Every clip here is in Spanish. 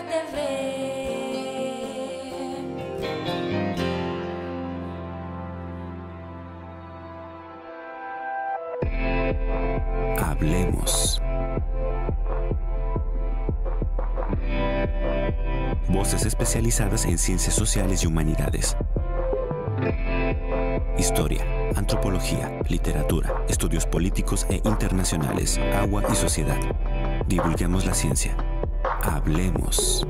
TV. Hablemos. Voces especializadas en ciencias sociales y humanidades. Historia, antropología, literatura, estudios políticos e internacionales, agua y sociedad. Divulguemos la ciencia. Hablemos.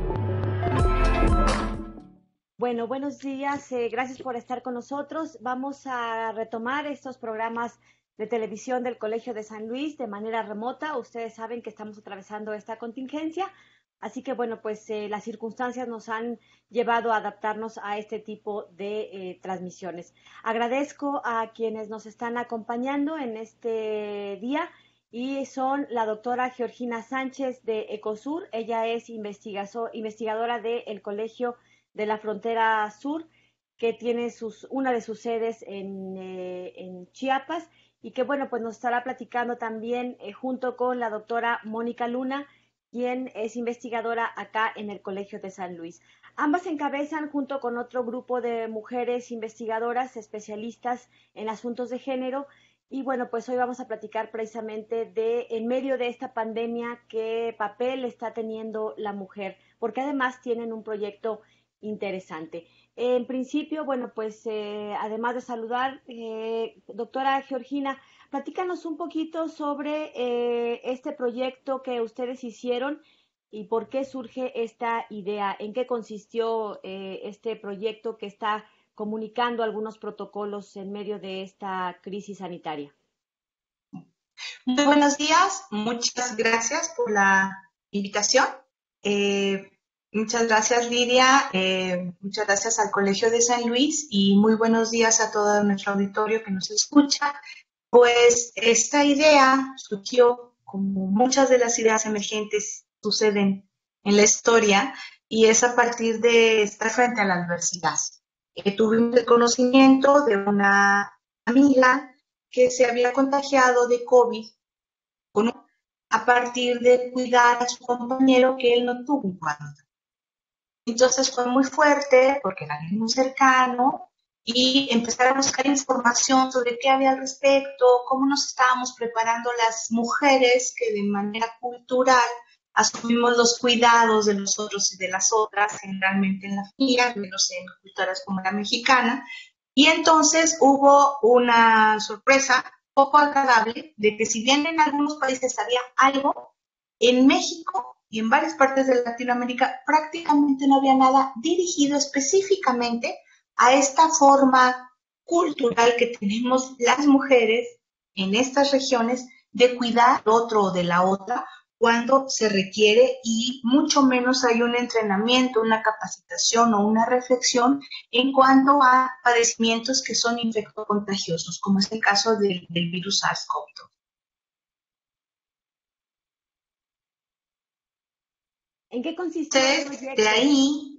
Bueno, buenos días. Gracias por estar con nosotros. Vamos a retomar estos programas de televisión del Colegio de San Luis de manera remota. Ustedes saben que estamos atravesando esta contingencia. Así que, bueno, pues las circunstancias nos han llevado a adaptarnos a este tipo de transmisiones. Agradezco a quienes nos están acompañando en este día y son la doctora Georgina Sánchez de Ecosur. Ella es investigadora del Colegio de la Frontera Sur, que tiene una de sus sedes en Chiapas y que, bueno, pues nos estará platicando también junto con la doctora Mónica Luna, quien es investigadora acá en el Colegio de San Luis. Ambas encabezan, junto con otro grupo de mujeres investigadoras especialistas en asuntos de género, y bueno, pues hoy vamos a platicar precisamente en medio de esta pandemia, qué papel está teniendo la mujer, porque además tienen un proyecto interesante. En principio, bueno, pues además de saludar, doctora Georgina, platícanos un poquito sobre este proyecto que ustedes hicieron y por qué surge esta idea, en qué consistió este proyecto que está comunicando algunos protocolos en medio de esta crisis sanitaria. Muy buenos días, muchas gracias por la invitación. Muchas gracias, Lidia, muchas gracias al Colegio de San Luis y muy buenos días a todo nuestro auditorio que nos escucha. Pues esta idea surgió, como muchas de las ideas emergentes suceden en la historia, y es a partir de estar frente a la adversidad. Tuvimos el conocimiento de una amiga que se había contagiado de COVID a partir de cuidar a su compañero que él no tuvo un cuadro. Entonces fue muy fuerte porque era muy cercano y empezar a buscar información sobre qué había al respecto, cómo nos estábamos preparando las mujeres que de manera cultural asumimos los cuidados de los otros y de las otras, generalmente en la familia, menos en culturas como la mexicana. Y entonces hubo una sorpresa poco agradable de que si bien en algunos países había algo, en México y en varias partes de Latinoamérica prácticamente no había nada dirigido específicamente a esta forma cultural que tenemos las mujeres en estas regiones de cuidar al otro o de la otra cuando se requiere, y mucho menos hay un entrenamiento, una capacitación o una reflexión en cuanto a padecimientos que son infectocontagiosos, como es el caso del virus SARS-CoV-2. ¿En qué consistió el proyecto? De ahí,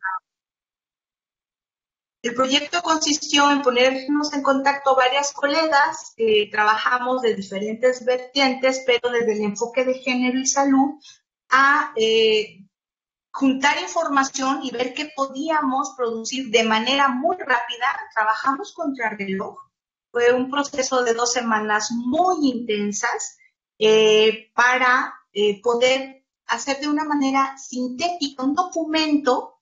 el proyecto consistió en ponernos en contacto varias colegas, trabajamos de diferentes vertientes, pero desde el enfoque de género y salud, a juntar información y ver qué podíamos producir de manera muy rápida. Trabajamos contra reloj, fue un proceso de 2 semanas muy intensas para poder hacer de una manera sintética un documento,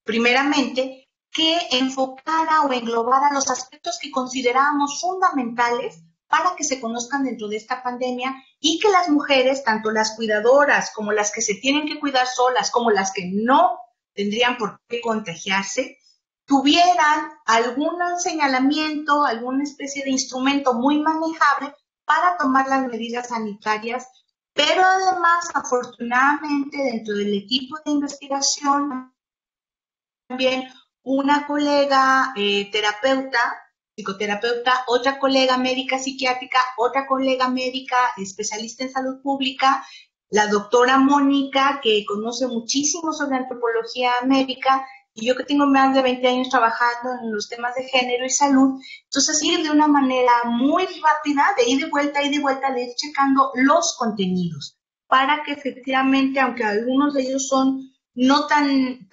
primeramente, que enfocara o englobara los aspectos que considerábamos fundamentales para que se conozcan dentro de esta pandemia y que las mujeres, tanto las cuidadoras como las que se tienen que cuidar solas, como las que no tendrían por qué contagiarse, tuvieran algún señalamiento, alguna especie de instrumento muy manejable para tomar las medidas sanitarias. Pero además, afortunadamente, dentro del equipo de investigación, también una colega psicoterapeuta, otra colega médica psiquiátrica, otra colega médica especialista en salud pública, la doctora Mónica, que conoce muchísimo sobre antropología médica, y yo que tengo más de 20 años trabajando en los temas de género y salud. Entonces, ir de una manera muy rápida, de ida y vuelta, de ir checando los contenidos, para que efectivamente, aunque algunos de ellos son no tan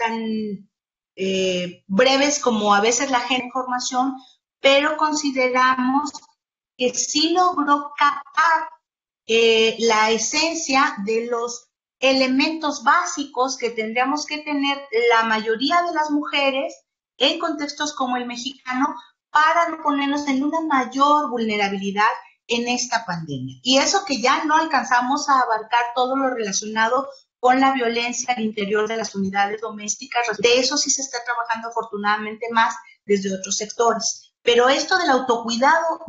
breves como a veces la gente información, pero consideramos que sí logró captar la esencia de los elementos básicos que tendríamos que tener la mayoría de las mujeres en contextos como el mexicano para no ponernos en una mayor vulnerabilidad en esta pandemia. Y eso que ya no alcanzamos a abarcar todo lo relacionado con la violencia al interior de las unidades domésticas, de eso sí se está trabajando afortunadamente más desde otros sectores. Pero esto del autocuidado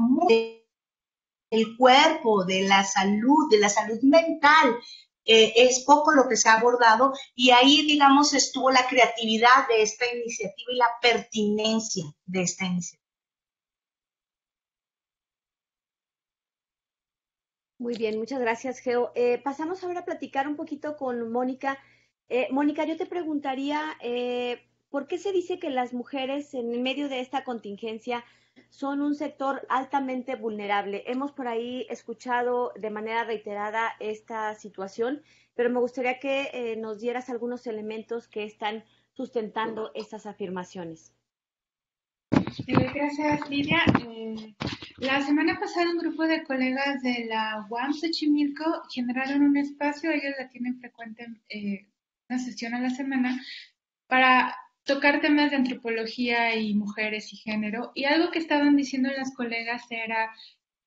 del cuerpo, de la salud mental, es poco lo que se ha abordado y ahí, digamos, estuvo la creatividad de esta iniciativa y la pertinencia de esta iniciativa. Muy bien, muchas gracias, Geo. Pasamos ahora a platicar un poquito con Mónica. Mónica, yo te preguntaría, ¿por qué se dice que las mujeres en medio de esta contingencia son un sector altamente vulnerable? Hemos por ahí escuchado de manera reiterada esta situación, pero me gustaría que nos dieras algunos elementos que están sustentando estas afirmaciones. Gracias, Lidia. La semana pasada un grupo de colegas de la UAM Xochimilco generaron un espacio, ellos la tienen frecuente, una sesión a la semana, para tocar temas de antropología y mujeres y género. Y algo que estaban diciendo las colegas era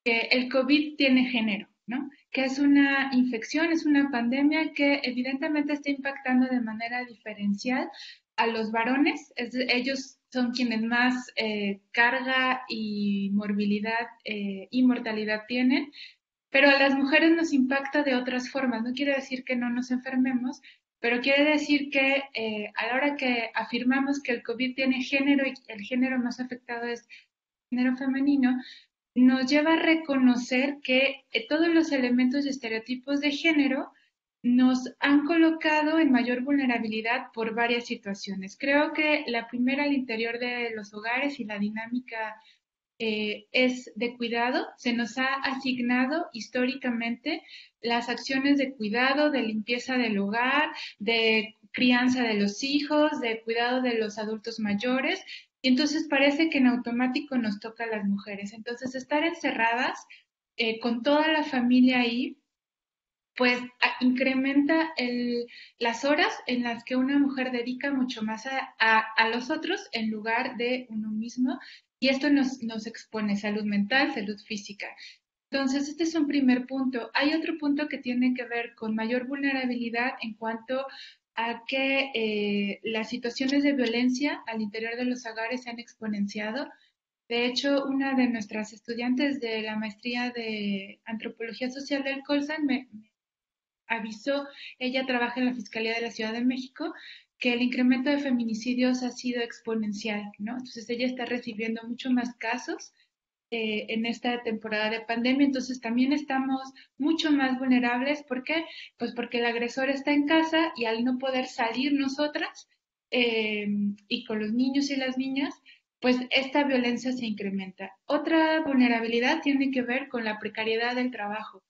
que el COVID tiene género, ¿no? Que es una infección, es una pandemia que evidentemente está impactando de manera diferencial a los varones. Ellos son quienes más carga y morbilidad y mortalidad tienen, pero a las mujeres nos impacta de otras formas. No quiere decir que no nos enfermemos, pero quiere decir que a la hora que afirmamos que el COVID tiene género y el género más afectado es el género femenino, nos lleva a reconocer que todos los elementos y estereotipos de género nos han colocado en mayor vulnerabilidad por varias situaciones. Creo que la primera al interior de los hogares y la dinámica es de cuidado. Se nos ha asignado históricamente las acciones de cuidado, de limpieza del hogar, de crianza de los hijos, de cuidado de los adultos mayores, y entonces parece que en automático nos toca a las mujeres. Entonces, estar encerradas con toda la familia ahí, pues incrementa las horas en las que una mujer dedica mucho más a los otros en lugar de uno mismo, y esto nos expone salud mental, salud física. Entonces, este es un primer punto. Hay otro punto que tiene que ver con mayor vulnerabilidad en cuanto a que las situaciones de violencia al interior de los hogares se han exponenciado. De hecho, una de nuestras estudiantes de la maestría de Antropología Social del Colsan me avisó, ella trabaja en la Fiscalía de la Ciudad de México, que el incremento de feminicidios ha sido exponencial, ¿no? Entonces ella está recibiendo mucho más casos en esta temporada de pandemia, entonces también estamos mucho más vulnerables. ¿Por qué? Pues porque el agresor está en casa y al no poder salir nosotras y con los niños y las niñas, pues esta violencia se incrementa. Otra vulnerabilidad tiene que ver con la precariedad del trabajo.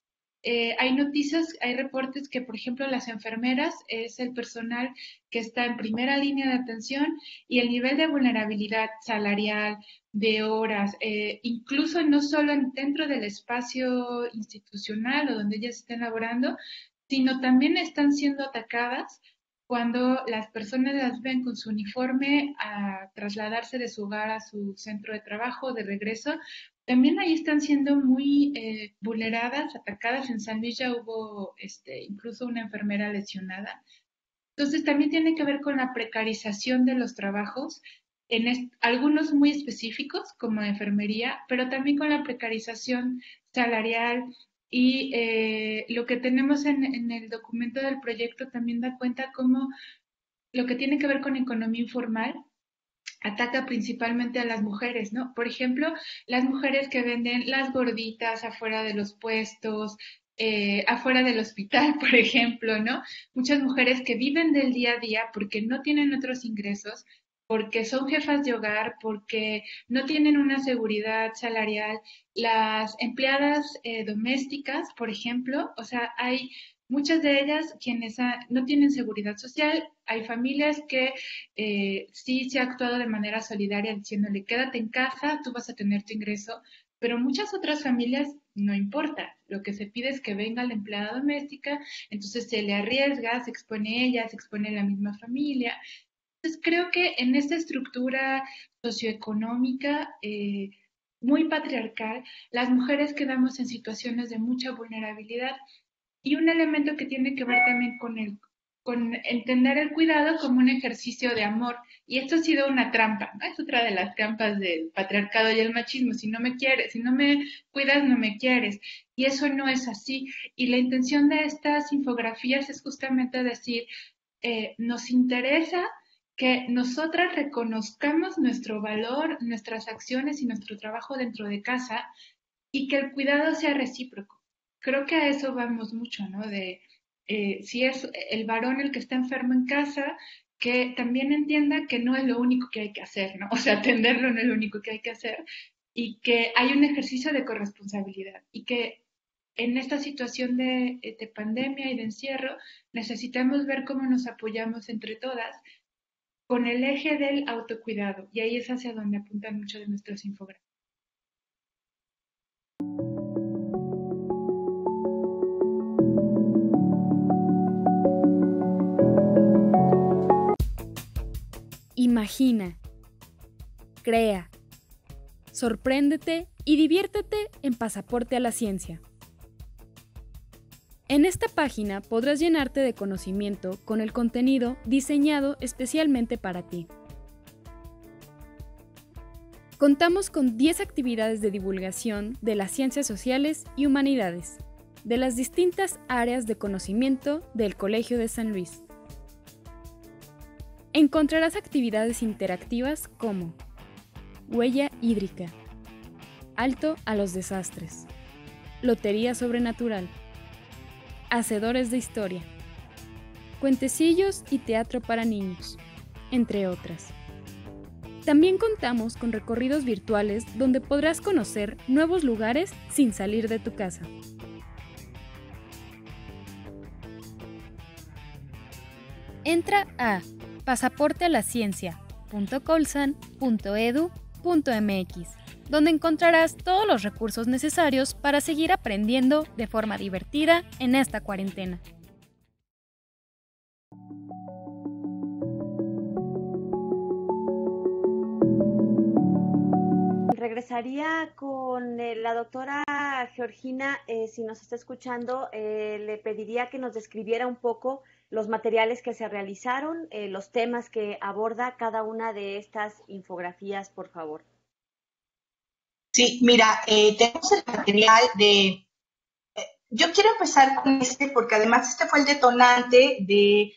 Hay noticias, hay reportes que, por ejemplo, las enfermeras es el personal que está en primera línea de atención y el nivel de vulnerabilidad salarial, de horas, incluso no solo dentro del espacio institucional o donde ellas estén laborando, sino también están siendo atacadas cuando las personas las ven con su uniforme a trasladarse de su hogar a su centro de trabajo, de regreso. También ahí están siendo muy vulneradas, atacadas. En San Luis ya hubo incluso una enfermera lesionada. Entonces también tiene que ver con la precarización de los trabajos, algunos muy específicos como enfermería, pero también con la precarización salarial. Y lo que tenemos en el documento del proyecto también da cuenta cómo lo que tiene que ver con economía informal ataca principalmente a las mujeres, ¿no? Por ejemplo, las mujeres que venden las gorditas afuera de los puestos, afuera del hospital, por ejemplo, ¿no? Muchas mujeres que viven del día a día porque no tienen otros ingresos, porque son jefas de hogar, porque no tienen una seguridad salarial. Las empleadas domésticas, por ejemplo, o sea, hay Muchas de ellas quienes no tienen seguridad social, hay familias que sí se ha actuado de manera solidaria diciéndole quédate en casa, tú vas a tener tu ingreso, pero muchas otras familias no importa, lo que se pide es que venga la empleada doméstica, entonces se le arriesga, se expone ella, se expone la misma familia. Entonces creo que en esta estructura socioeconómica muy patriarcal, las mujeres quedamos en situaciones de mucha vulnerabilidad y un elemento que tiene que ver también con entender el cuidado como un ejercicio de amor. Y esto ha sido una trampa, ¿no? Es otra de las trampas del patriarcado y el machismo. Si no me quieres, si no me cuidas, no me quieres. Y eso no es así. Y la intención de estas infografías es justamente decir, nos interesa que nosotras reconozcamos nuestro valor, nuestras acciones y nuestro trabajo dentro de casa y que el cuidado sea recíproco. Creo que a eso vamos mucho, ¿no? De si es el varón el que está enfermo en casa, que también entienda que no es lo único que hay que hacer, ¿no? O sea, atenderlo no es lo único que hay que hacer y que hay un ejercicio de corresponsabilidad y que en esta situación de pandemia y de encierro necesitamos ver cómo nos apoyamos entre todas con el eje del autocuidado y ahí es hacia donde apuntan muchos de nuestros infografías. Imagina, crea, sorpréndete y diviértete en Pasaporte a la Ciencia. En esta página podrás llenarte de conocimiento con el contenido diseñado especialmente para ti. Contamos con 10 actividades de divulgación de las ciencias sociales y humanidades, de las distintas áreas de conocimiento del Colegio de San Luis. Encontrarás actividades interactivas como huella hídrica, alto a los desastres, lotería sobrenatural, hacedores de historia, cuentecillos y teatro para niños, entre otras. También contamos con recorridos virtuales donde podrás conocer nuevos lugares sin salir de tu casa. Entra a pasaportealaciencia.colsan.edu.mx, donde encontrarás todos los recursos necesarios para seguir aprendiendo de forma divertida en esta cuarentena. Regresaría con la doctora Georgina, si nos está escuchando, le pediría que nos describiera un poco los materiales que se realizaron, los temas que aborda cada una de estas infografías, por favor. Sí, mira, tenemos el material de... yo quiero empezar con este porque además este fue el detonante de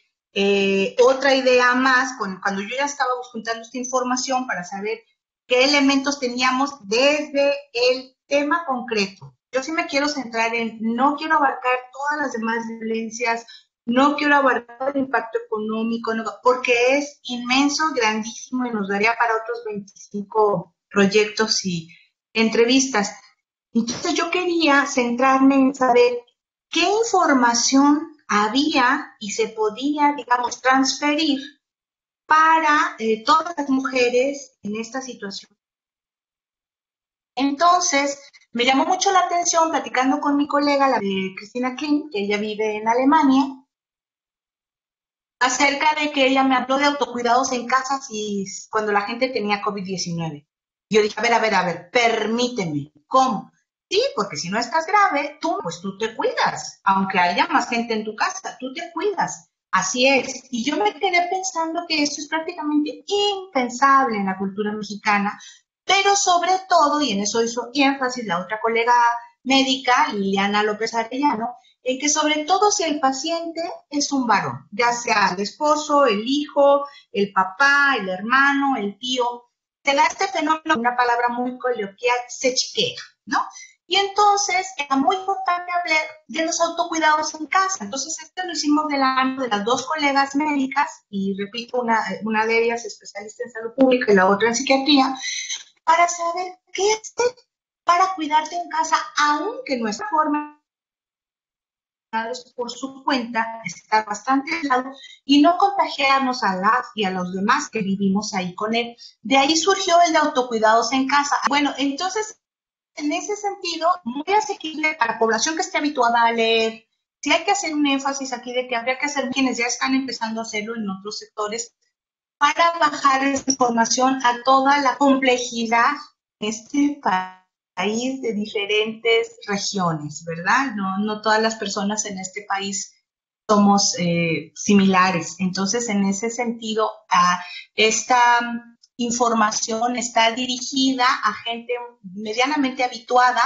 otra idea más, cuando yo ya estaba juntando esta información para saber qué elementos teníamos desde el tema concreto. Yo sí me quiero centrar no quiero abarcar todas las demás violencias, no quiero abarcar el impacto económico, no, porque es inmenso, grandísimo y nos daría para otros 25 proyectos y entrevistas. Entonces yo quería centrarme en saber qué información había y se podía, digamos, transferir para todas las mujeres en esta situación. Entonces, me llamó mucho la atención platicando con mi colega, la de Cristina Kling, que ella vive en Alemania, acerca de que ella me habló de autocuidados en casa cuando la gente tenía COVID-19. Yo dije, a ver, permíteme, ¿cómo? Sí, porque si no estás grave, tú te cuidas, aunque haya más gente en tu casa, tú te cuidas. Así es. Y yo me quedé pensando que esto es prácticamente impensable en la cultura mexicana, pero sobre todo, y en eso hizo énfasis la otra colega médica, Liliana López Arellano, en que sobre todo si el paciente es un varón, ya sea el esposo, el hijo, el papá, el hermano, el tío, se da este fenómeno, una palabra muy coloquial, se chiquea, ¿no? Y entonces era muy importante hablar de los autocuidados en casa. Entonces esto lo hicimos de la mano de las dos colegas médicas, y repito, una de ellas especialista en salud pública y la otra en psiquiatría, para saber qué hacer para cuidarte en casa, aunque nuestra forma por su cuenta, estar bastante aislado y no contagiarnos a las y a los demás que vivimos ahí con él. De ahí surgió el de autocuidados en casa. Bueno, entonces, en ese sentido, muy asequible para la población que esté habituada a leer. Sí hay que hacer un énfasis aquí de que habría que hacer quienes ya están empezando a hacerlo en otros sectores para bajar esa información a toda la complejidad de este país de diferentes regiones, ¿verdad? No todas las personas en este país somos similares. Entonces, en ese sentido, esta información está dirigida a gente medianamente habituada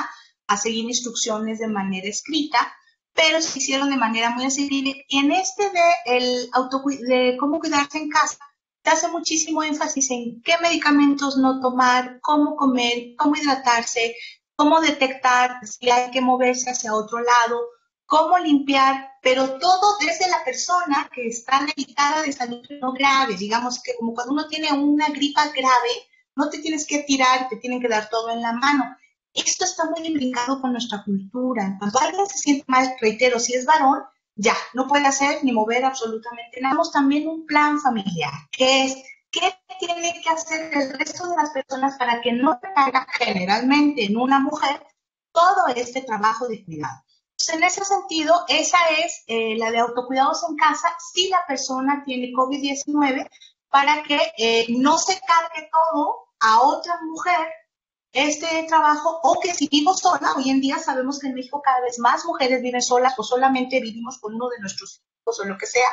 a seguir instrucciones de manera escrita, pero se hicieron de manera muy accesible. Y en este de cómo cuidarse en casa, se hace muchísimo énfasis en qué medicamentos no tomar, cómo comer, cómo hidratarse, cómo detectar si hay que moverse hacia otro lado, cómo limpiar, pero todo desde la persona que está medicada de salud no grave. Digamos que como cuando uno tiene una gripa grave, no te tienes que tirar, te tienen que dar todo en la mano. Esto está muy imbricado con nuestra cultura. Cuando alguien se siente mal, reitero, si es varón, ya, no puede hacer ni mover absolutamente nada. Tenemos también un plan familiar, que es qué tiene que hacer el resto de las personas para que no recaiga generalmente en una mujer todo este trabajo de cuidado. Entonces, en ese sentido, esa es la de autocuidados en casa si la persona tiene COVID-19, para que no se cargue todo a otra mujer este trabajo, o que si vivo sola, hoy en día sabemos que en México cada vez más mujeres viven solas o solamente vivimos con uno de nuestros hijos o lo que sea,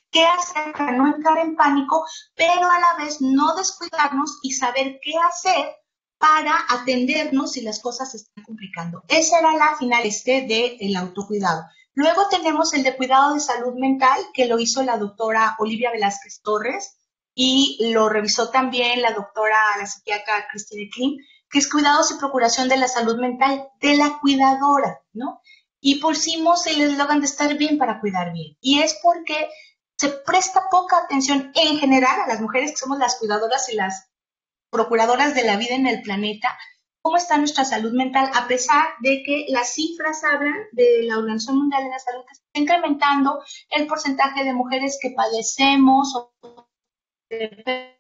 qué hacer para no entrar en pánico, pero a la vez no descuidarnos y saber qué hacer para atendernos si las cosas se están complicando. Esa era la final del autocuidado. Luego tenemos el de cuidado de salud mental, que lo hizo la doctora Olivia Velázquez Torres y lo revisó también la psiquiatra Christine Klim, que es cuidados y procuración de la salud mental de la cuidadora, ¿no? Y pusimos el eslogan de estar bien para cuidar bien. Y es porque se presta poca atención en general a las mujeres que somos las cuidadoras y las procuradoras de la vida en el planeta, cómo está nuestra salud mental, a pesar de que las cifras hablan de la Organización Mundial de la Salud que está incrementando el porcentaje de mujeres que padecemos de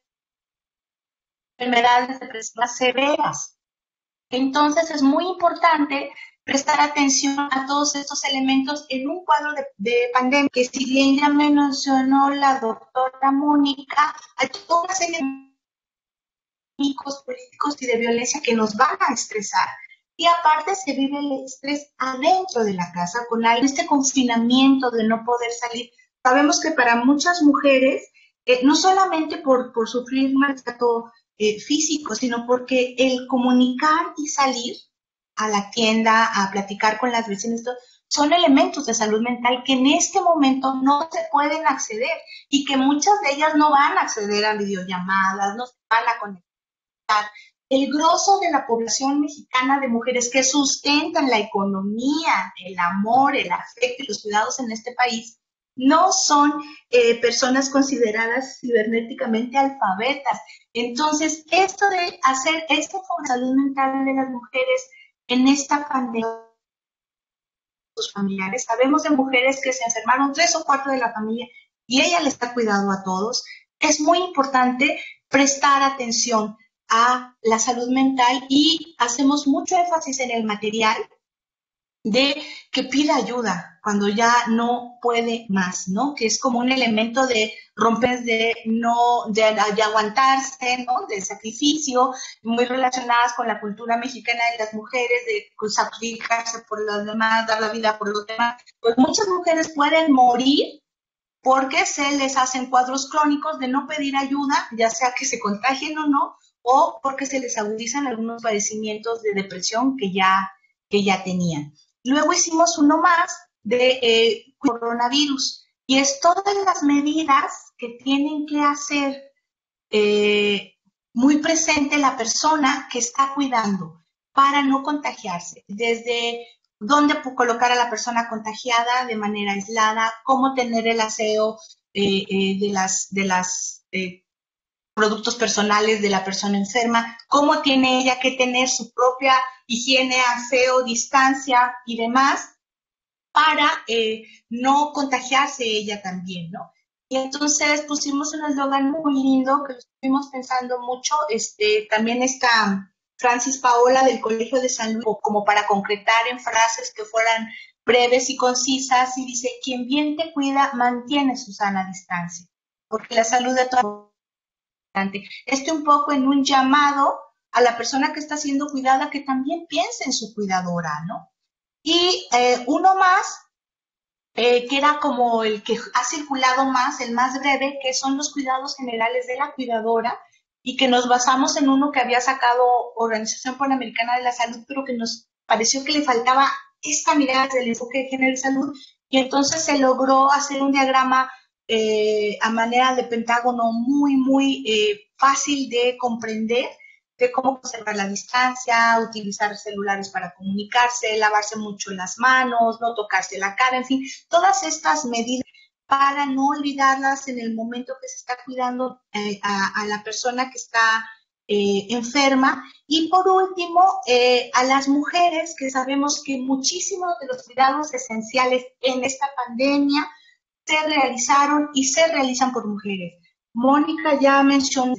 enfermedades depresivas severas. Entonces es muy importante prestar atención a todos estos elementos en un cuadro de pandemia, que si bien ya me mencionó la doctora Mónica, hay toda una serie de políticos y de violencia que nos van a estresar. Y aparte se vive el estrés adentro de la casa con este confinamiento de no poder salir. Sabemos que para muchas mujeres, no solamente por sufrir maltrato físico, sino porque el comunicar y salir a la tienda, a platicar con las vecinas, son elementos de salud mental que en este momento no se pueden acceder y que muchas de ellas no van a acceder a videollamadas, no se van a conectar. El grosso de la población mexicana de mujeres que sustentan la economía, el amor, el afecto y los cuidados en este país, no son personas consideradas cibernéticamente alfabetas. Entonces, esto de hacer este enfoque de salud mental de las mujeres en esta pandemia, sus familiares, sabemos de mujeres que se enfermaron 3 o 4 de la familia y ella les está cuidando a todos. Es muy importante prestar atención a la salud mental y hacemos mucho énfasis en el material de que pida ayuda cuando ya no puede más, ¿no? Que es como un elemento de romper, de aguantarse, ¿no? De sacrificio, muy relacionadas con la cultura mexicana de las mujeres, de sacrificarse por los demás, dar la vida por los demás. Pues muchas mujeres pueden morir porque se les hacen cuadros crónicos de no pedir ayuda, ya sea que se contagien o no, o porque se les agudizan algunos padecimientos de depresión que ya tenían. Luego hicimos uno más de coronavirus, y es todas las medidas que tienen que hacer muy presente la persona que está cuidando para no contagiarse, desde dónde colocar a la persona contagiada de manera aislada, cómo tener el aseo de las productos personales de la persona enferma, cómo tiene ella que tener su propia higiene, aseo, distancia y demás, para no contagiarse ella también, ¿no? Y entonces pusimos un eslogan muy lindo que lo estuvimos pensando mucho, también está Francis Paola del Colegio de San Luis, como para concretar en frases que fueran breves y concisas, y dice: quien bien te cuida mantiene su sana distancia, porque la salud de todos es importante. Un poco en un llamado a la persona que está siendo cuidada que también piense en su cuidadora, ¿no? Y uno más, que era como el que ha circulado más, el más breve, que son los cuidados generales de la cuidadora, y que nos basamos en uno que había sacado Organización Panamericana de la Salud, pero que nos pareció que le faltaba esta mirada del enfoque de género y salud, y entonces se logró hacer un diagrama a manera de pentágono muy fácil de comprender, de cómo conservar la distancia, utilizar celulares para comunicarse, lavarse mucho las manos, no tocarse la cara, en fin, todas estas medidas para no olvidarlas en el momento que se está cuidando a la persona que está enferma. Y por último, a las mujeres, que sabemos que muchísimos de los cuidados esenciales en esta pandemia se realizaron y se realizan por mujeres. Mónica ya mencionó,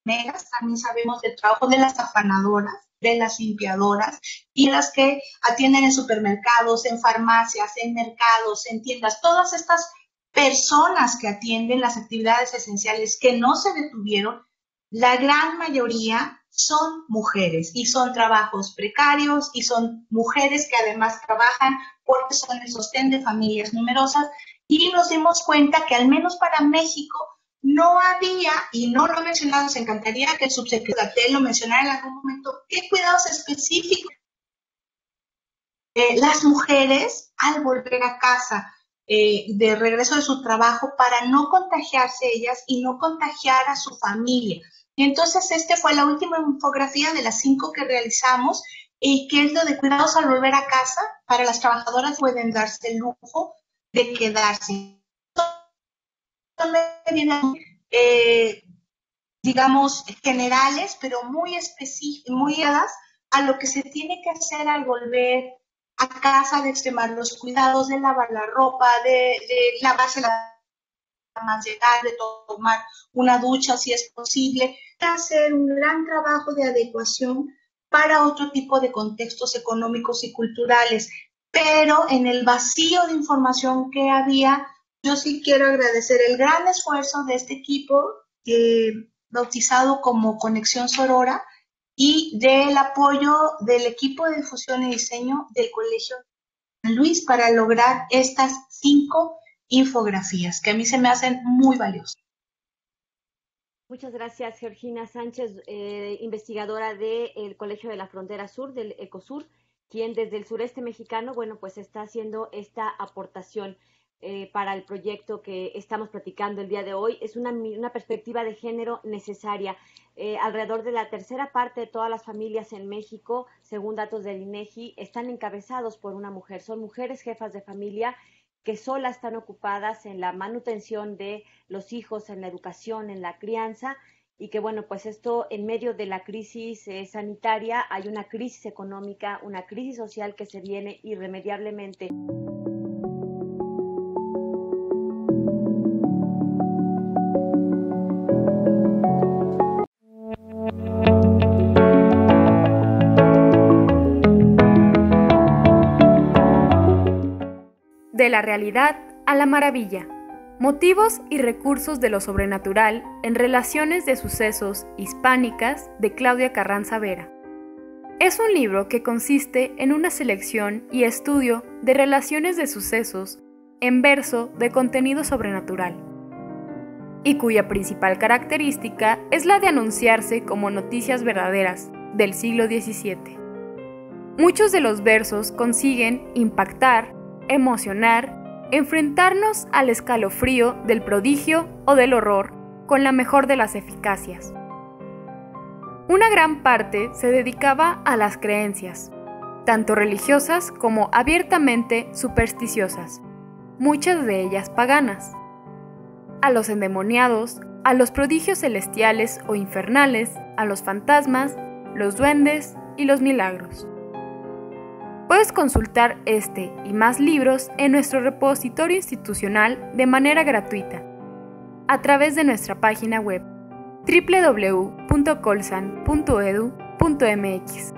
también sabemos del trabajo de las afanadoras, de las limpiadoras, y las que atienden en supermercados, en farmacias, en mercados, en tiendas, todas estas personas que atienden las actividades esenciales que no se detuvieron, la gran mayoría son mujeres, y son trabajos precarios, y son mujeres que además trabajan porque son el sostén de familias numerosas, y nos dimos cuenta que al menos para México no había, y no lo he mencionado, nos encantaría que el subsecretario Gatell lo mencionara en algún momento, qué cuidados específicos las mujeres al volver a casa de regreso de su trabajo, para no contagiarse ellas y no contagiar a su familia. Y entonces fue la última infografía de las 5 que realizamos, y que es lo de cuidados al volver a casa. Para las trabajadoras pueden darse el lujo de quedarse. Digamos, generales, pero muy específicas, muy dadas a lo que se tiene que hacer al volver a casa, de extremar los cuidados, de lavar la ropa, de lavarse la más llegar, de tomar una ducha si es posible, de hacer un gran trabajo de adecuación para otro tipo de contextos económicos y culturales. Pero en el vacío de información que había, yo sí quiero agradecer el gran esfuerzo de este equipo, bautizado como Conexión Sorora, y del apoyo del equipo de difusión y diseño del Colegio de San Luis para lograr estas 5 infografías, que a mí se me hacen muy valiosas. Muchas gracias, Georgina Sánchez, investigadora del Colegio de la Frontera Sur, del ECOSUR, quien desde el sureste mexicano, bueno, pues está haciendo esta aportación para el proyecto que estamos platicando el día de hoy. Es una perspectiva de género necesaria. Alrededor de la tercera parte de todas las familias en México, según datos del INEGI, están encabezados por una mujer. Son mujeres jefas de familia que solas están ocupadas en la manutención de los hijos, en la educación, en la crianza, y que bueno, pues esto en medio de la crisis sanitaria hay una crisis económica, una crisis social que se viene irremediablemente. De la realidad a la maravilla. Motivos y recursos de lo sobrenatural en Relaciones de Sucesos Hispánicas, de Claudia Carranza Vera. Es un libro que consiste en una selección y estudio de relaciones de sucesos en verso de contenido sobrenatural, y cuya principal característica es la de anunciarse como noticias verdaderas del siglo XVII. Muchos de los versos consiguen impactar, emocionar, enfrentarnos al escalofrío del prodigio o del horror con la mejor de las eficacias. Una gran parte se dedicaba a las creencias, tanto religiosas como abiertamente supersticiosas, muchas de ellas paganas, a los endemoniados, a los prodigios celestiales o infernales, a los fantasmas, los duendes y los milagros. Puedes consultar este y más libros en nuestro repositorio institucional de manera gratuita a través de nuestra página web www.colsan.edu.mx.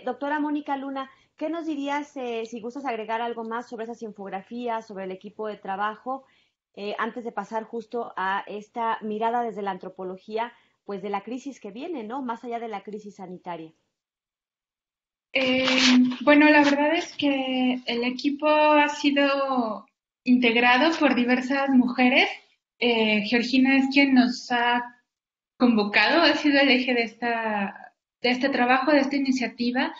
Doctora Mónica Luna, ¿qué nos dirías si gustas agregar algo más sobre esas infografías, sobre el equipo de trabajo, antes de pasar justo a esta mirada desde la antropología, pues de la crisis que viene, ¿no? Más allá de la crisis sanitaria. Bueno, la verdad es que el equipo ha sido integrado por diversas mujeres. Georgina es quien nos ha convocado, ha sido el eje de este trabajo, de esta iniciativa,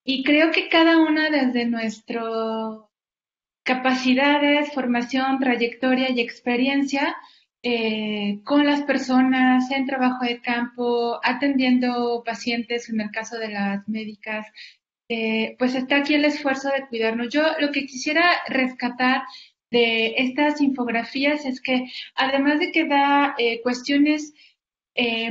y creo que cada una desde nuestras capacidades, formación, trayectoria y experiencia con las personas en trabajo de campo, atendiendo pacientes, en el caso de las médicas, pues está aquí el esfuerzo de cuidarnos. Yo lo que quisiera rescatar de estas infografías es que además de que da cuestiones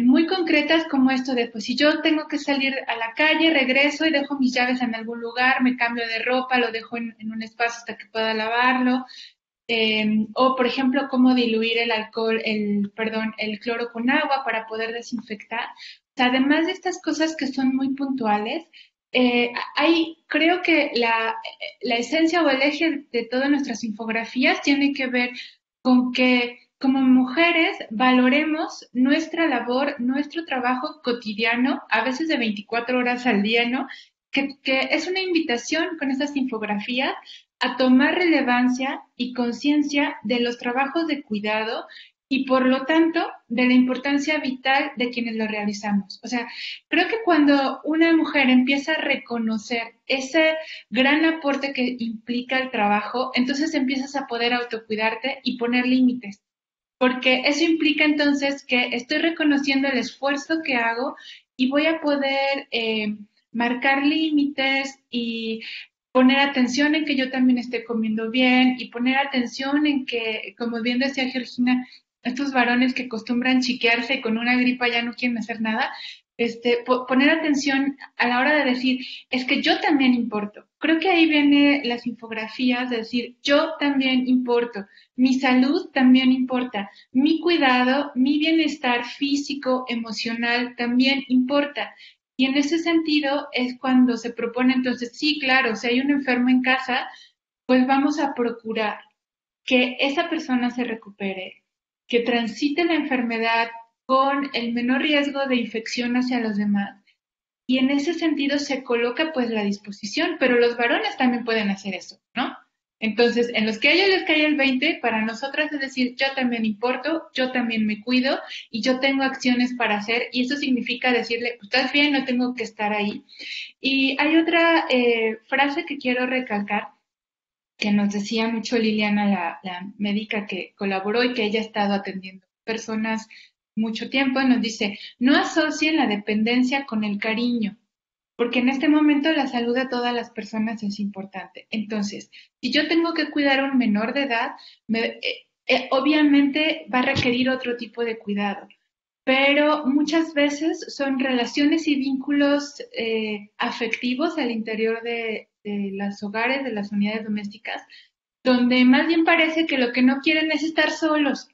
muy concretas como esto de, pues si yo tengo que salir a la calle, regreso y dejo mis llaves en algún lugar, me cambio de ropa, lo dejo en un espacio hasta que pueda lavarlo, o por ejemplo, cómo diluir el cloro con agua para poder desinfectar. O sea, además de estas cosas que son muy puntuales, creo que la esencia o el eje de todas nuestras infografías tiene que ver con que como mujeres valoremos nuestra labor, nuestro trabajo cotidiano, a veces de 24 horas al día, ¿no? Que es una invitación con estas infografías a tomar relevancia y conciencia de los trabajos de cuidado y por lo tanto de la importancia vital de quienes lo realizamos. O sea, creo que cuando una mujer empieza a reconocer ese gran aporte que implica el trabajo, entonces empiezas a poder autocuidarte y poner límites. Porque eso implica entonces que estoy reconociendo el esfuerzo que hago y voy a poder marcar límites y poner atención en que yo también esté comiendo bien y poner atención en que, como bien decía Georgina, estos varones que acostumbran chiquearse y con una gripa ya no quieren hacer nada, poner atención a la hora de decir, es que yo también importo. Creo que ahí vienen las infografías de decir, yo también importo, mi salud también importa, mi cuidado, mi bienestar físico, emocional también importa. Y en ese sentido es cuando se propone entonces, sí, claro, si hay un enfermo en casa, pues vamos a procurar que esa persona se recupere, que transite la enfermedad con el menor riesgo de infección hacia los demás. Y en ese sentido se coloca pues la disposición, pero los varones también pueden hacer eso, ¿no? Entonces, en los que a ellos les cae el 20, para nosotras es decir, yo también importo, yo también me cuido y yo tengo acciones para hacer y eso significa decirle, pues estás bien, no tengo que estar ahí. Y hay otra frase que quiero recalcar que nos decía mucho Liliana, la médica que colaboró y que ella ha estado atendiendo personas mucho tiempo, nos dice, no asocien la dependencia con el cariño, porque en este momento la salud de todas las personas es importante. Entonces, si yo tengo que cuidar a un menor de edad, obviamente va a requerir otro tipo de cuidado, pero muchas veces son relaciones y vínculos afectivos al interior de los hogares, de las unidades domésticas, donde más bien parece que lo que no quieren es estar solos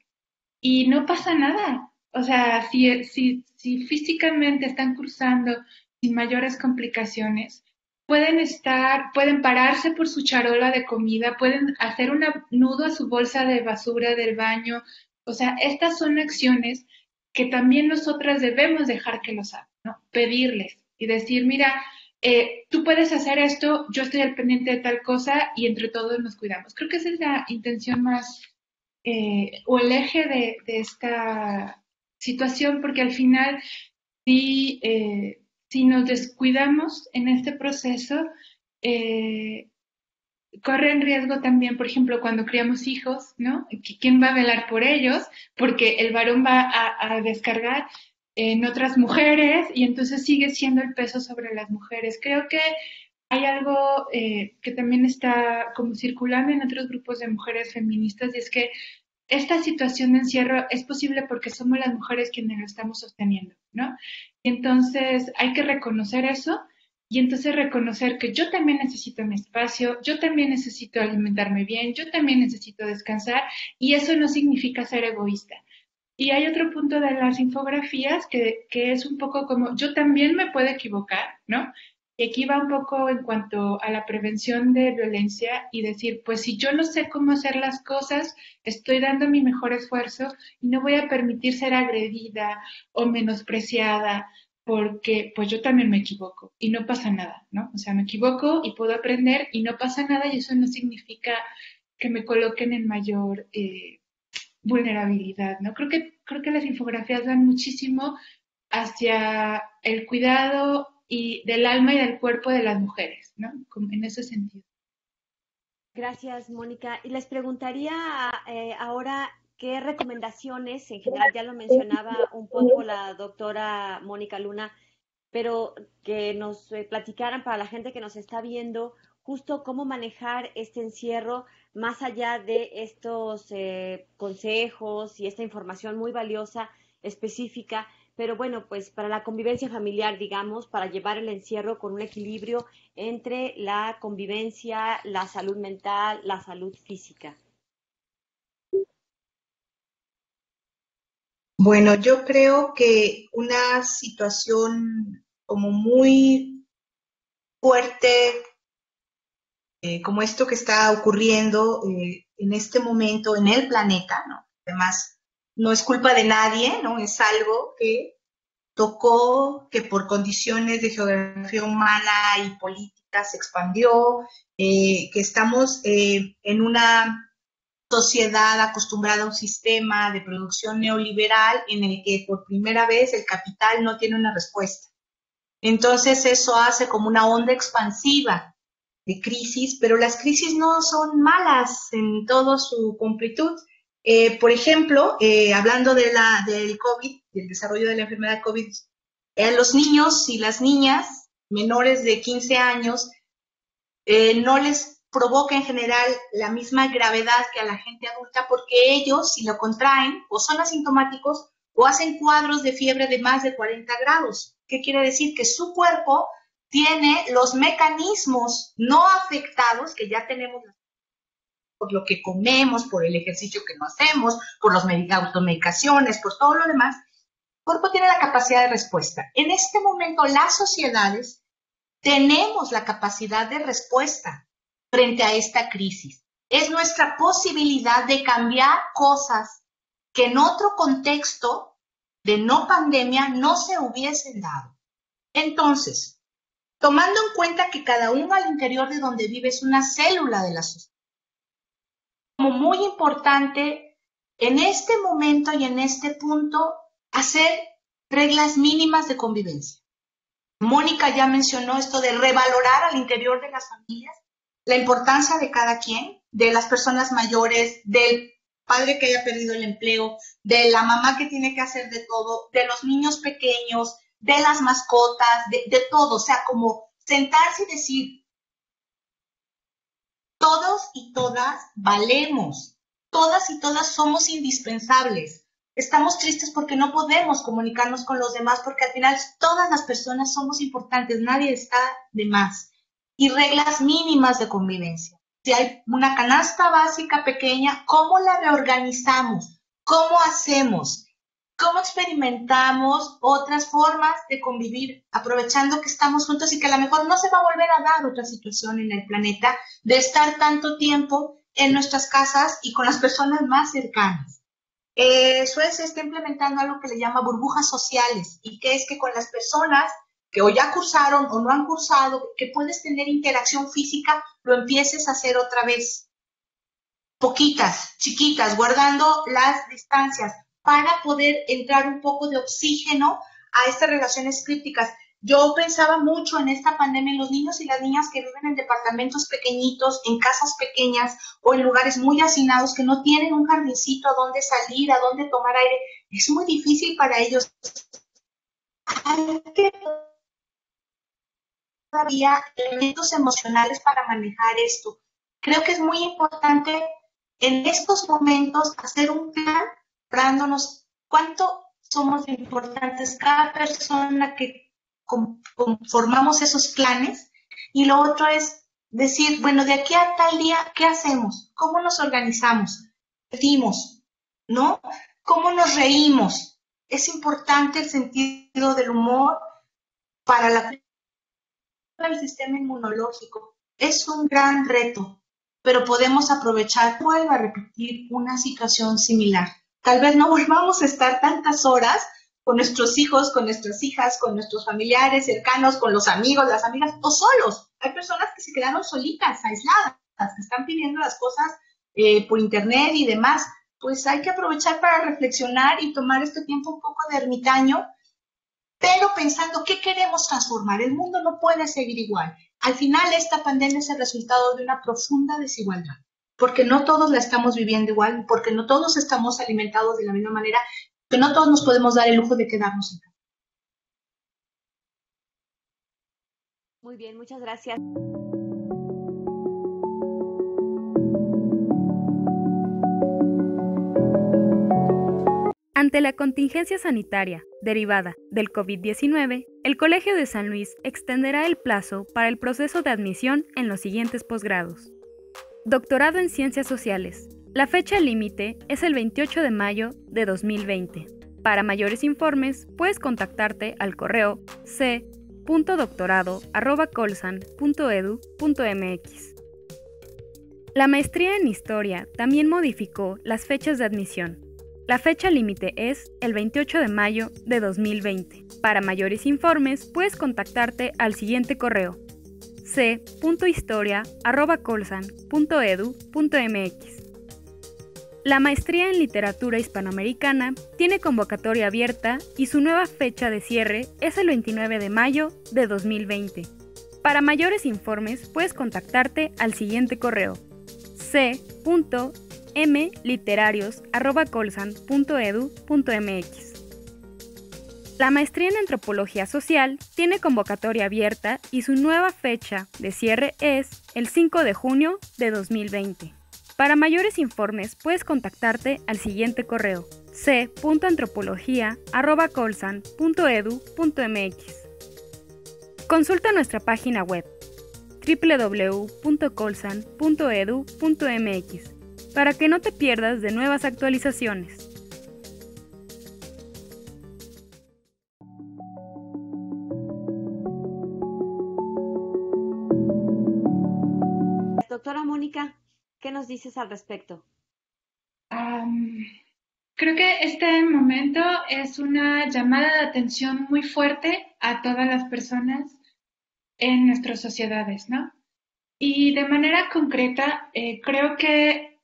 y no pasa nada. O sea, si físicamente están cruzando sin mayores complicaciones, pueden pararse por su charola de comida, pueden hacer un nudo a su bolsa de basura del baño. O sea, estas son acciones que también nosotras debemos dejar que los hagan, ¿no? Pedirles y decir, mira, tú puedes hacer esto, yo estoy al pendiente de tal cosa y entre todos nos cuidamos. Creo que esa es la intención más, o el eje de esta situación, porque al final, si nos descuidamos en este proceso, corre en riesgo también, por ejemplo, cuando criamos hijos, ¿no? ¿Quién va a velar por ellos? Porque el varón va a descargar en otras mujeres y entonces sigue siendo el peso sobre las mujeres. Creo que hay algo que también está como circulando en otros grupos de mujeres feministas y es que esta situación de encierro es posible porque somos las mujeres quienes lo estamos sosteniendo, ¿no? Y entonces hay que reconocer eso y entonces reconocer que yo también necesito mi espacio, yo también necesito alimentarme bien, yo también necesito descansar y eso no significa ser egoísta. Y hay otro punto de las infografías que es un poco como, yo también me puedo equivocar, ¿no? Y aquí va un poco en cuanto a la prevención de violencia y decir, pues si yo no sé cómo hacer las cosas, estoy dando mi mejor esfuerzo y no voy a permitir ser agredida o menospreciada porque pues yo también me equivoco y no pasa nada, ¿no? O sea, me equivoco y puedo aprender y no pasa nada y eso no significa que me coloquen en mayor vulnerabilidad, ¿no? Creo que las infografías van muchísimo hacia el cuidado y del alma y del cuerpo de las mujeres, ¿no? Como en ese sentido. Gracias, Mónica. Y les preguntaría ahora qué recomendaciones, en general ya lo mencionaba un poco la doctora Mónica Luna, pero que nos platicaran para la gente que nos está viendo justo cómo manejar este encierro más allá de estos consejos y esta información muy valiosa, específica, pero bueno, pues para la convivencia familiar, digamos, para llevar el encierro con un equilibrio entre la convivencia, la salud mental, la salud física. Bueno, yo creo que una situación como muy fuerte, como esto que está ocurriendo en este momento en el planeta, ¿no? Además, no es culpa de nadie, ¿no? Es algo que tocó, que por condiciones de geografía humana y política se expandió, que estamos en una sociedad acostumbrada a un sistema de producción neoliberal en el que por primera vez el capital no tiene una respuesta. Entonces eso hace como una onda expansiva de crisis, pero las crisis no son malas en toda su completud. Por ejemplo, hablando del COVID, del desarrollo de la enfermedad COVID, los niños y las niñas menores de 15 años no les provoca en general la misma gravedad que a la gente adulta porque ellos, si lo contraen, o son asintomáticos o hacen cuadros de fiebre de más de 40 grados. ¿Qué quiere decir? Que su cuerpo tiene los mecanismos no afectados que ya tenemos por lo que comemos, por el ejercicio que no hacemos, por las automedicaciones, por todo lo demás. El cuerpo tiene la capacidad de respuesta. En este momento, las sociedades tenemos la capacidad de respuesta frente a esta crisis. Es nuestra posibilidad de cambiar cosas que en otro contexto de no pandemia no se hubiesen dado. Entonces, tomando en cuenta que cada uno al interior de donde vive es una célula de la sociedad, como muy importante en este momento y en este punto hacer reglas mínimas de convivencia. Mónica ya mencionó esto de revalorar al interior de las familias la importancia de cada quien, de las personas mayores, del padre que haya perdido el empleo, de la mamá que tiene que hacer de todo, de los niños pequeños, de las mascotas, de todo. O sea, como sentarse y decir, todos y todas valemos, todas y todas somos indispensables. Estamos tristes porque no podemos comunicarnos con los demás porque al final todas las personas somos importantes, nadie está de más. Y reglas mínimas de convivencia. Si hay una canasta básica pequeña, ¿cómo la reorganizamos? ¿Cómo hacemos? ¿Cómo experimentamos otras formas de convivir, aprovechando que estamos juntos y que a lo mejor no se va a volver a dar otra situación en el planeta de estar tanto tiempo en nuestras casas y con las personas más cercanas? Suecia está implementando algo que le llama burbujas sociales y que es que con las personas que o ya cursaron o no han cursado, que puedes tener interacción física, lo empieces a hacer otra vez. Poquitas, chiquitas, guardando las distancias para poder entrar un poco de oxígeno a estas relaciones críticas. Yo pensaba mucho en esta pandemia en los niños y las niñas que viven en departamentos pequeñitos, en casas pequeñas o en lugares muy hacinados que no tienen un jardincito a dónde salir, a dónde tomar aire. Es muy difícil para ellos. Hay que todavía elementos emocionales para manejar esto. Creo que es muy importante en estos momentos hacer un plan, dándonos cuánto somos importantes cada persona que conformamos esos planes, y lo otro es decir, bueno, de aquí a tal día, ¿qué hacemos? ¿Cómo nos organizamos? ¿Pedimos? ¿No? ¿Cómo nos reímos? Es importante el sentido del humor para el sistema inmunológico. Es un gran reto, pero podemos aprovechar, vuelva a repetir una situación similar. Tal vez no volvamos a estar tantas horas con nuestros hijos, con nuestras hijas, con nuestros familiares cercanos, con los amigos, las amigas, o solos. Hay personas que se quedaron solitas, aisladas, que están pidiendo las cosas por internet y demás. Pues hay que aprovechar para reflexionar y tomar este tiempo un poco de ermitaño, pero pensando qué queremos transformar. El mundo no puede seguir igual. Al final, esta pandemia es el resultado de una profunda desigualdad, porque no todos la estamos viviendo igual, porque no todos estamos alimentados de la misma manera, que no todos nos podemos dar el lujo de quedarnos en casa. Muy bien, muchas gracias. Ante la contingencia sanitaria derivada del COVID-19, el Colegio de San Luis extenderá el plazo para el proceso de admisión en los siguientes posgrados. Doctorado en Ciencias Sociales. La fecha límite es el 28 de mayo de 2020. Para mayores informes, puedes contactarte al correo c.doctorado@colsan.edu.mx. La maestría en Historia también modificó las fechas de admisión. La fecha límite es el 28 de mayo de 2020. Para mayores informes, puedes contactarte al siguiente correo: c.historia@colsan.edu.mx. La maestría en Literatura Hispanoamericana tiene convocatoria abierta y su nueva fecha de cierre es el 29 de mayo de 2020. Para mayores informes, puedes contactarte al siguiente correo: c.mliterarios@colsan.edu.mx. La maestría en Antropología Social tiene convocatoria abierta y su nueva fecha de cierre es el 5 de junio de 2020. Para mayores informes puedes contactarte al siguiente correo: c.antropología@colsan.edu.mx. Consulta nuestra página web www.colsan.edu.mx para que no te pierdas de nuevas actualizaciones. Doctora Mónica, ¿qué nos dices al respecto? Creo que este momento es una llamada de atención muy fuerte a todas las personas en nuestras sociedades, ¿no? Y de manera concreta, creo que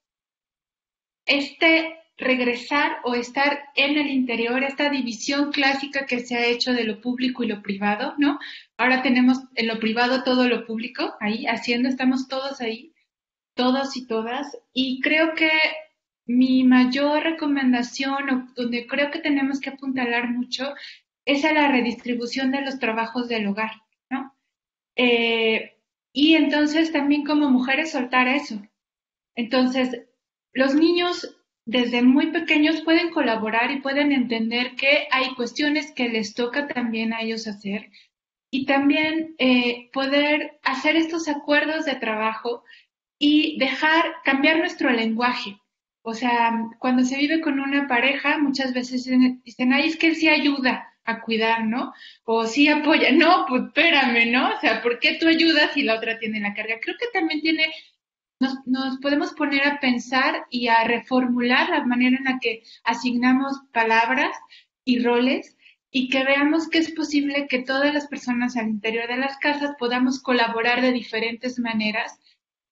este regresar o estar en el interior, esta división clásica que se ha hecho de lo público y lo privado, ¿no? Ahora tenemos en lo privado todo lo público, ahí haciendo, estamos todos ahí, todos y todas, y creo que mi mayor recomendación, o donde creo que tenemos que apuntalar mucho, es a la redistribución de los trabajos del hogar, ¿no? Y entonces también como mujeres soltar eso. Entonces, los niños desde muy pequeños pueden colaborar y pueden entender que hay cuestiones que les toca también a ellos hacer, y también poder hacer estos acuerdos de trabajo y cambiar nuestro lenguaje. O sea, cuando se vive con una pareja, muchas veces dicen, ay, es que él sí ayuda a cuidar, ¿no? O sí apoya. No, pues espérame, ¿no? O sea, ¿por qué tú ayudas y la otra tiene la carga? Creo que también nos podemos poner a pensar y a reformular la manera en la que asignamos palabras y roles, y que veamos que es posible que todas las personas al interior de las casas podamos colaborar de diferentes maneras,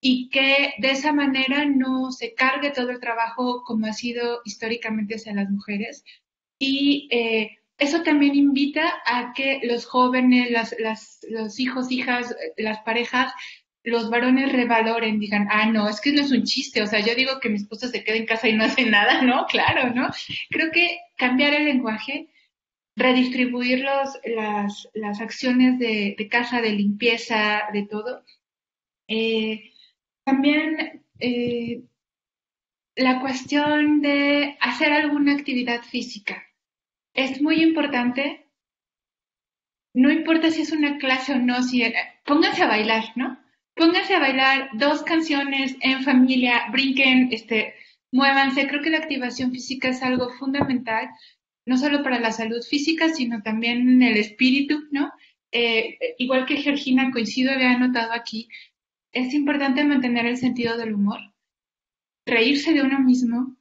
y que de esa manera no se cargue todo el trabajo como ha sido históricamente hacia las mujeres. Y eso también invita a que los jóvenes, los hijos, hijas, las parejas, los varones revaloren, digan, no, es que no es un chiste, o sea, yo digo que mi esposa se queda en casa y no hace nada, ¿no? Claro, ¿no? Creo que cambiar el lenguaje, redistribuir las acciones de casa, de limpieza, de todo. También la cuestión de hacer alguna actividad física. Es muy importante, no importa si es una clase o no, pónganse a bailar, ¿no? Pónganse a bailar 2 canciones en familia, brinquen, muévanse. Creo que la activación física es algo fundamental, no solo para la salud física, sino también en el espíritu, ¿no? Igual que Georgina, coincido, le he anotado aquí, es importante mantener el sentido del humor, reírse de uno mismo.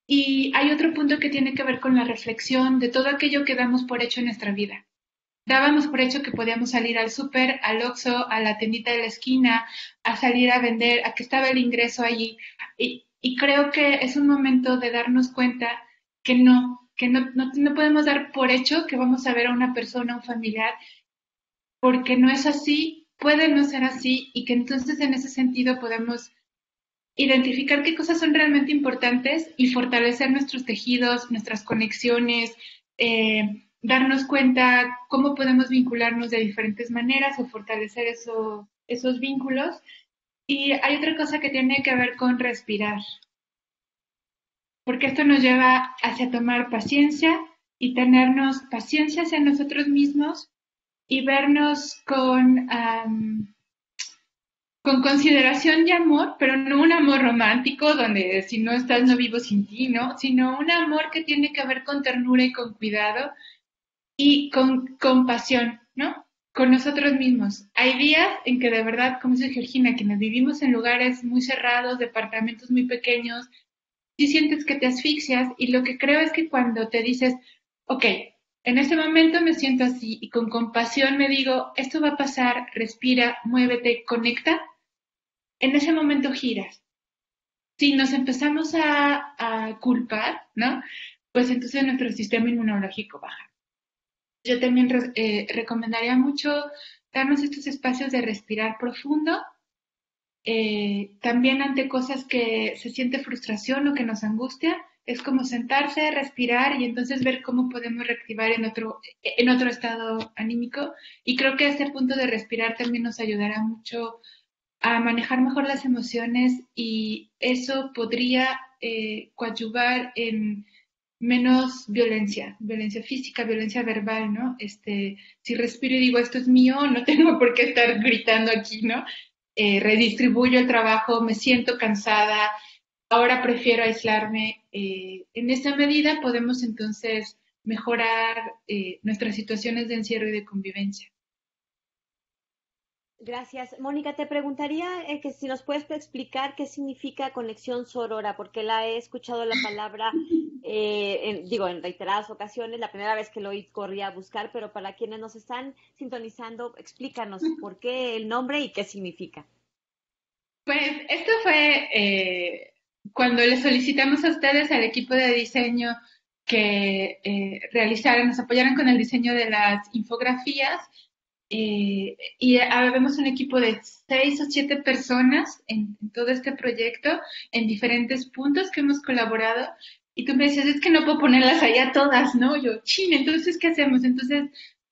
Y hay otro punto que tiene que ver con la reflexión de todo aquello que damos por hecho en nuestra vida. Dábamos por hecho que podíamos salir al súper, al Oxxo, a la tiendita de la esquina, a salir a vender, a que estaba el ingreso allí. Y creo que es un momento de darnos cuenta que no podemos dar por hecho que vamos a ver a una persona, a un familiar, porque no es así, puede no ser así, y que entonces en ese sentido podemos identificar qué cosas son realmente importantes y fortalecer nuestros tejidos, nuestras conexiones, darnos cuenta cómo podemos vincularnos de diferentes maneras o fortalecer esos vínculos. Y hay otra cosa que tiene que ver con respirar, porque esto nos lleva hacia tomar paciencia y tenernos paciencia hacia nosotros mismos y vernos con consideración y amor, pero no un amor romántico donde si no estás no vivo sin ti, ¿no? Sino un amor que tiene que ver con ternura y con cuidado y con compasión, ¿no? Con nosotros mismos. Hay días en que de verdad, como dice Georgina, quienes vivimos en lugares muy cerrados, departamentos muy pequeños, sí sientes que te asfixias, y lo que creo es que cuando te dices, ok, en este momento me siento así y con compasión me digo, esto va a pasar, respira, muévete, conecta, en ese momento giras. Si nos empezamos a culpar, ¿no? Pues entonces nuestro sistema inmunológico baja. Yo también recomendaría mucho darnos estos espacios de respirar profundo, también ante cosas que se siente frustración o que nos angustia, es como sentarse, respirar y entonces ver cómo podemos reactivar en otro estado anímico. Y creo que este punto de respirar también nos ayudará mucho a manejar mejor las emociones, y eso podría coadyuvar en menos violencia física, violencia verbal, ¿no? Si respiro y digo, esto es mío, no tengo por qué estar gritando aquí, ¿no? Redistribuyo el trabajo, me siento cansada, ahora prefiero aislarme. En esta medida podemos entonces mejorar nuestras situaciones de encierro y de convivencia. Gracias. Mónica, te preguntaría que si nos puedes explicar qué significa conexión sorora, porque la he escuchado la palabra, en reiteradas ocasiones. La primera vez que lo oí corrí a buscar, pero para quienes nos están sintonizando, explícanos por qué el nombre y qué significa. Pues esto fue cuando le solicitamos a ustedes, al equipo de diseño, que nos apoyaran con el diseño de las infografías. Y vemos un equipo de 6 o 7 personas en todo este proyecto, en diferentes puntos que hemos colaborado. Y tú me decías, es que no puedo ponerlas allá todas, ¿no? Yo, entonces, ¿qué hacemos? Entonces,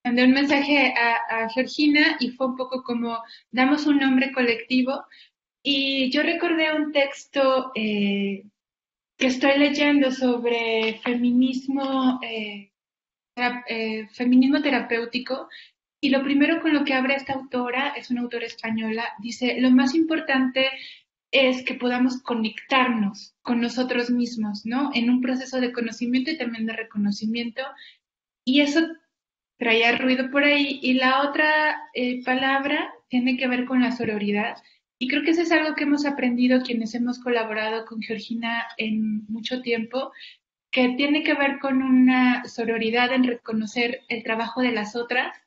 mandé un mensaje a Georgina y fue un poco como, damos un nombre colectivo. Y yo recordé un texto que estoy leyendo sobre feminismo terapéutico. Y lo primero con lo que abre esta autora, es una autora española, dice, lo más importante es que podamos conectarnos con nosotros mismos, ¿no? En un proceso de conocimiento y también de reconocimiento. Y eso traía ruido por ahí. Y la otra palabra tiene que ver con la sororidad. Y creo que eso es algo que hemos aprendido quienes hemos colaborado con Georgina en mucho tiempo, que tiene que ver con una sororidad en reconocer el trabajo de las otras,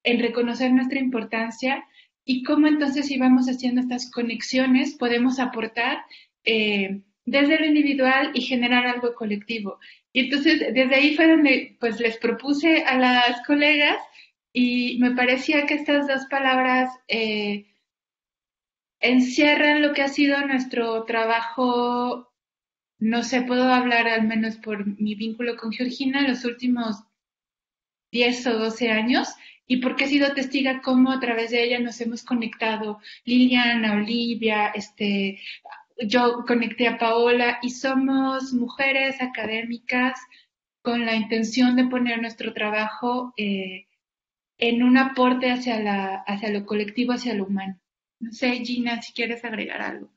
en reconocer nuestra importancia, y cómo entonces, si vamos haciendo estas conexiones, podemos aportar desde lo individual y generar algo colectivo. Y entonces desde ahí fue donde pues les propuse a las colegas, y me parecía que estas dos palabras encierran lo que ha sido nuestro trabajo. No sé, puedo hablar al menos por mi vínculo con Georgina los últimos 10 o 12 años, y porque he sido testiga cómo a través de ella nos hemos conectado Liliana, Olivia, yo conecté a Paola y somos mujeres académicas con la intención de poner nuestro trabajo en un aporte hacia lo colectivo, hacia lo humano. No sé, Gina, si quieres agregar algo.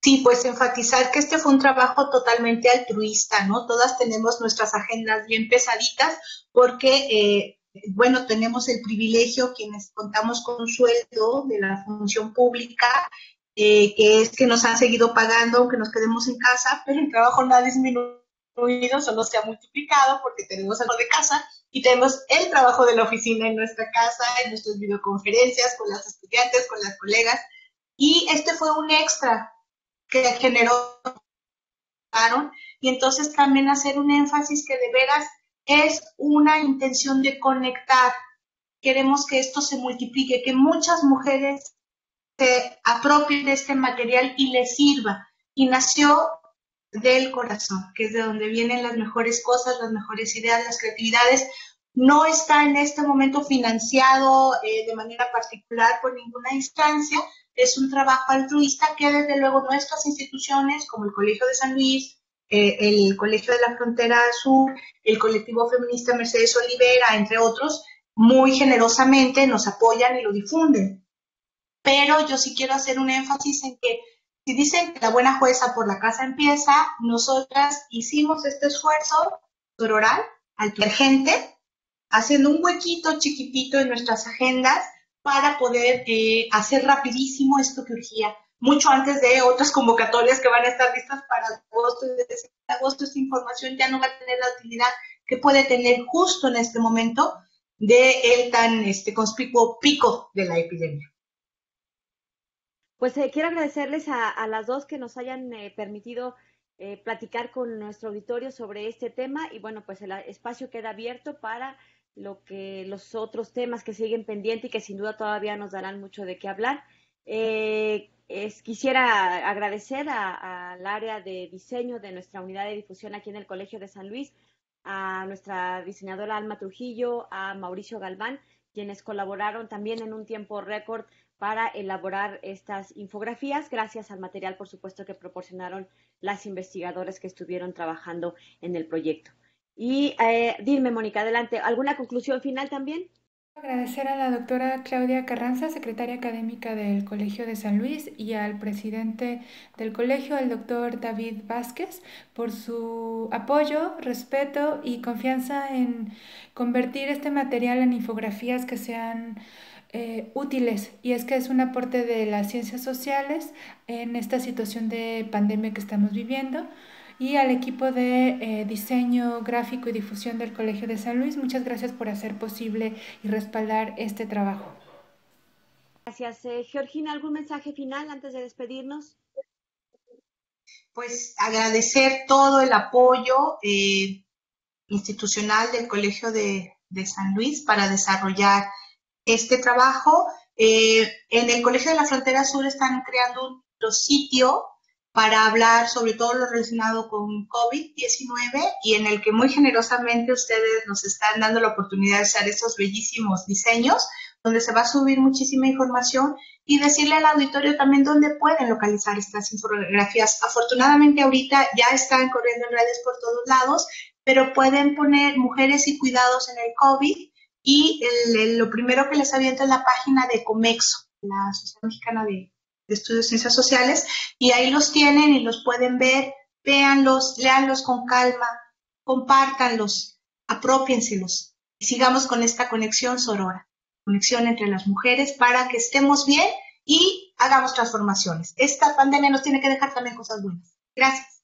Sí, pues enfatizar que este fue un trabajo totalmente altruista, ¿no? Todas tenemos nuestras agendas bien pesaditas porque, bueno, tenemos el privilegio, quienes contamos con un sueldo de la función pública, que es que nos han seguido pagando aunque nos quedemos en casa, pero el trabajo no ha disminuido, solo se ha multiplicado porque tenemos algo de casa y tenemos el trabajo de la oficina en nuestra casa, en nuestras videoconferencias con las estudiantes, con las colegas, y este fue un extra que generó y entonces también hacer un énfasis que de veras es una intención de conectar. Queremos que esto se multiplique, que muchas mujeres se apropien de este material y les sirva. Y nació del corazón, que es de donde vienen las mejores cosas, las mejores ideas, las creatividades. No está en este momento financiado de manera particular por ninguna instancia. Es un trabajo altruista que desde luego nuestras instituciones, como el Colegio de San Luis, el Colegio de la Frontera Sur, el colectivo feminista Mercedes Olivera, entre otros, muy generosamente nos apoyan y lo difunden. Pero yo sí quiero hacer un énfasis en que si dicen que la buena jueza por la casa empieza, nosotras hicimos este esfuerzo sororal, altergente, haciendo un huequito chiquitito en nuestras agendas para poder hacer rapidísimo esto que urgía, mucho antes de otras convocatorias que van a estar listas para agosto, y desde agosto esta información ya no va a tener la utilidad que puede tener justo en este momento de el tan conspicuo pico de la epidemia. Pues quiero agradecerles a las dos que nos hayan permitido platicar con nuestro auditorio sobre este tema y bueno, pues el espacio queda abierto para los otros temas que siguen pendientes y que sin duda todavía nos darán mucho de qué hablar. Quisiera agradecer al área de diseño de nuestra unidad de difusión aquí en el Colegio de San Luis, a nuestra diseñadora Alma Trujillo, a Mauricio Galván, quienes colaboraron también en un tiempo récord para elaborar estas infografías, gracias al material, por supuesto, que proporcionaron las investigadoras que estuvieron trabajando en el proyecto. Y dime, Mónica, adelante, ¿alguna conclusión final también? Agradecer a la doctora Claudia Carranza, secretaria académica del Colegio de San Luis, y al presidente del colegio, el doctor David Vázquez, por su apoyo, respeto y confianza en convertir este material en infografías que sean útiles, y es que es un aporte de las ciencias sociales en esta situación de pandemia que estamos viviendo. Y al equipo de diseño gráfico y difusión del Colegio de San Luis, muchas gracias por hacer posible y respaldar este trabajo. Gracias. Georgina, ¿algún mensaje final antes de despedirnos? Pues agradecer todo el apoyo institucional del Colegio de San Luis para desarrollar este trabajo. En el Colegio de la Frontera Sur están creando un sitio para hablar sobre todo lo relacionado con COVID-19 y en el que muy generosamente ustedes nos están dando la oportunidad de hacer esos bellísimos diseños, donde se va a subir muchísima información y decirle al auditorio también dónde pueden localizar estas infografías. Afortunadamente ahorita ya están corriendo en redes por todos lados, pero pueden poner mujeres y cuidados en el COVID y lo primero que les avienta es la página de Comexo, la Sociedad Mexicana de Estudios de Ciencias Sociales, y ahí los tienen y los pueden ver, véanlos, léanlos con calma, compártanlos, apropiénselos y sigamos con esta conexión sorora, conexión entre las mujeres para que estemos bien y hagamos transformaciones. Esta pandemia nos tiene que dejar también cosas buenas. Gracias.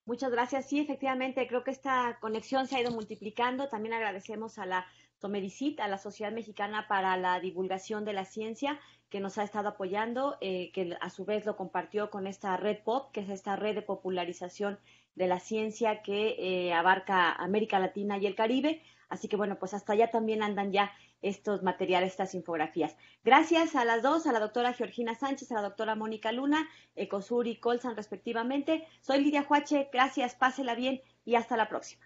Muchas gracias. Sí, efectivamente, creo que esta conexión se ha ido multiplicando. También agradecemos a la Tomedicit, a la Sociedad Mexicana para la Divulgación de la Ciencia, que nos ha estado apoyando, que a su vez lo compartió con esta red POP, que es esta red de popularización de la ciencia que abarca América Latina y el Caribe. Así que bueno, pues hasta allá también andan ya estos materiales, estas infografías. Gracias a las dos, a la doctora Georgina Sánchez, a la doctora Mónica Luna, Ecosur y Colsan respectivamente. Soy Lidia Huache, gracias, pásela bien y hasta la próxima.